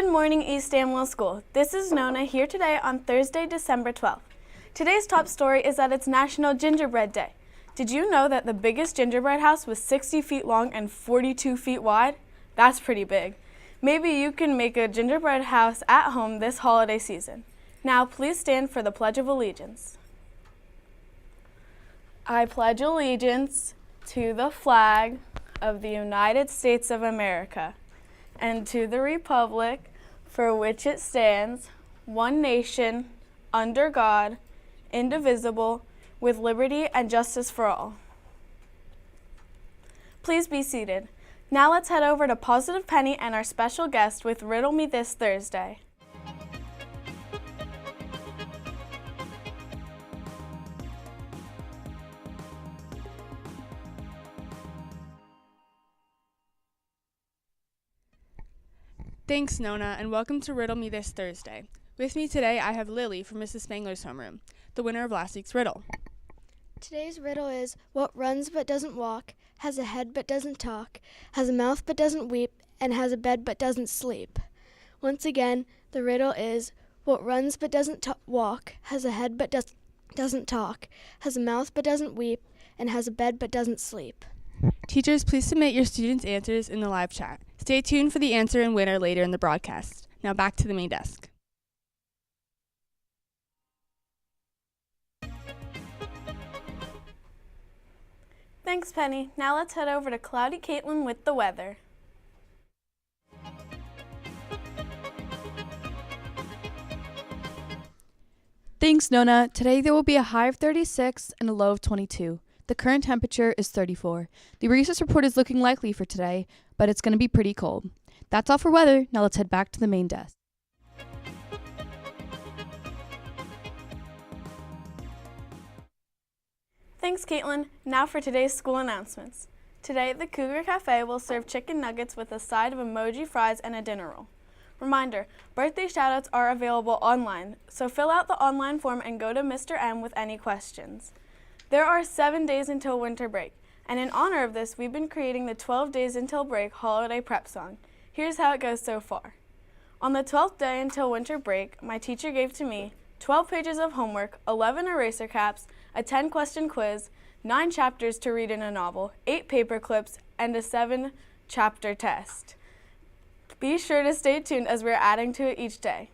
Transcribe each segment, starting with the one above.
Good morning, East Amwell School. This is Nona here today on Thursday, December 12th. Today's top story is that it's National Gingerbread Day. Did you know that the biggest gingerbread house was 60 feet long and 42 feet wide? That's pretty big. Maybe you can make a gingerbread house at home this holiday season. Now please stand for the Pledge of Allegiance. I pledge allegiance to the flag of the United States of America and to the republic for which it stands, one nation, under God, indivisible, with liberty and justice for all. Please be seated. Now let's head over to Positive Penny and our special guest with Riddle Me This Thursday. Thanks, Nona, and welcome to Riddle Me This Thursday. With me today, I have Lily from Mrs. Spangler's homeroom, the winner of last week's riddle. Today's riddle is, what runs but doesn't walk, has a head but doesn't talk, has a mouth but doesn't weep, and has a bed but doesn't sleep. Once again, the riddle is, what runs but doesn't walk, has a head but doesn't talk, has a mouth but doesn't weep, and has a bed but doesn't sleep. Teachers, please submit your students' answers in the live chat. Stay tuned for the answer and winner later in the broadcast. Now back to the main desk. Thanks, Penny. Now let's head over to Cloudy Caitlin with the weather. Thanks, Nona. Today there will be a high of 36 and a low of 22. The current temperature is 34. The resource report is looking likely for today, but it's going to be pretty cold. That's all for weather. Now let's head back to the main desk. Thanks, Caitlin. Now for today's school announcements. Today, the Cougar Cafe will serve chicken nuggets with a side of emoji fries and a dinner roll. Reminder, birthday shoutouts are available online, so fill out the online form and go to Mr. M with any questions. There are 7 days until winter break, and in honor of this, we've been creating the 12 Days Until Break holiday prep song. Here's how it goes so far. On the 12th day until winter break, my teacher gave to me 12 pages of homework, 11 eraser caps, a 10-question quiz, 9 chapters to read in a novel, 8 paper clips, and a 7-chapter test. Be sure to stay tuned as we're adding to it each day.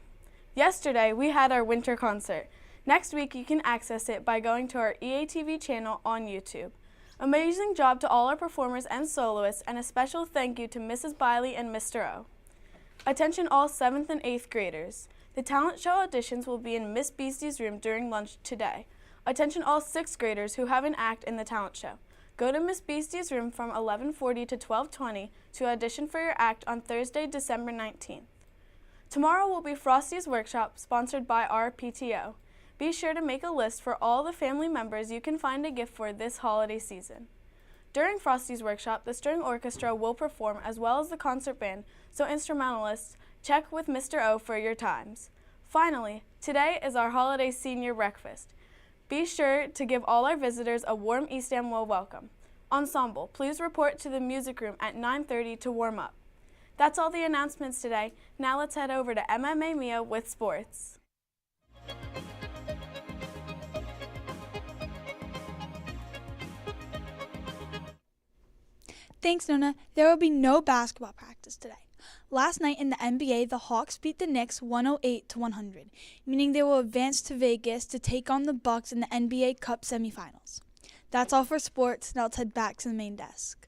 Yesterday, we had our winter concert. Next week, you can access it by going to our EAtv channel on YouTube. Amazing job to all our performers and soloists, and a special thank you to Mrs. Biley and Mr. O. Attention all 7th and 8th graders. The talent show auditions will be in Miss Beastie's room during lunch today. Attention all 6th graders who have an act in the talent show. Go to Miss Beastie's room from 11:40 to 12:20 to audition for your act on Thursday, December 19th. Tomorrow will be Frosty's Workshop, sponsored by our PTO. Be sure to make a list for all the family members you can find a gift for this holiday season. During Frosty's Workshop, the string orchestra will perform as well as the concert band, so instrumentalists, check with Mr. O for your times. Finally, today is our holiday senior breakfast. Be sure to give all our visitors a warm East Amwell welcome. Ensemble, please report to the music room at 9:30 to warm up. That's all the announcements today. Now let's head over to MMA Mia with sports. Thanks, Nona. There will be no basketball practice today. Last night in the NBA, the Hawks beat the Knicks 108-100, meaning they will advance to Vegas to take on the Bucks in the NBA Cup semifinals. That's all for sports. Now let's head back to the main desk.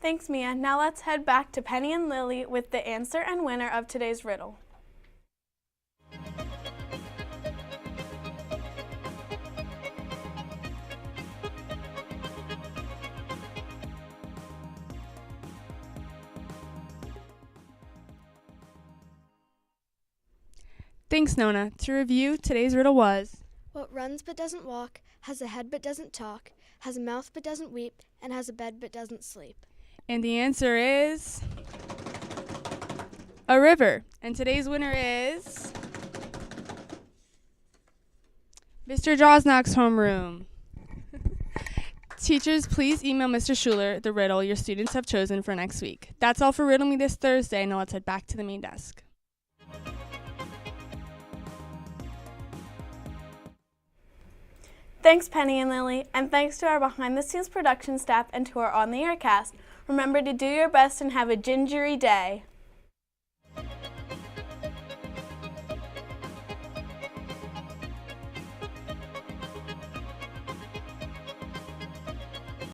Thanks, Mia. Now let's head back to Penny and Lily with the answer and winner of today's riddle. Thanks, Nona. To review, today's riddle was, What runs but doesn't walk, has a head but doesn't talk, has a mouth but doesn't weep, and has a bed but doesn't sleep. and the answer is a river. And today's winner is Mr. Drosnock's homeroom. Teachers, please email Mr. Schuler the riddle your students have chosen for next week. That's all for Riddle Me this Thursday. Now let's head back to the main desk. Thanks, Penny and Lily, and thanks to our behind-the-scenes production staff and to our on-the-air cast. Remember to do your best and have a gingery day.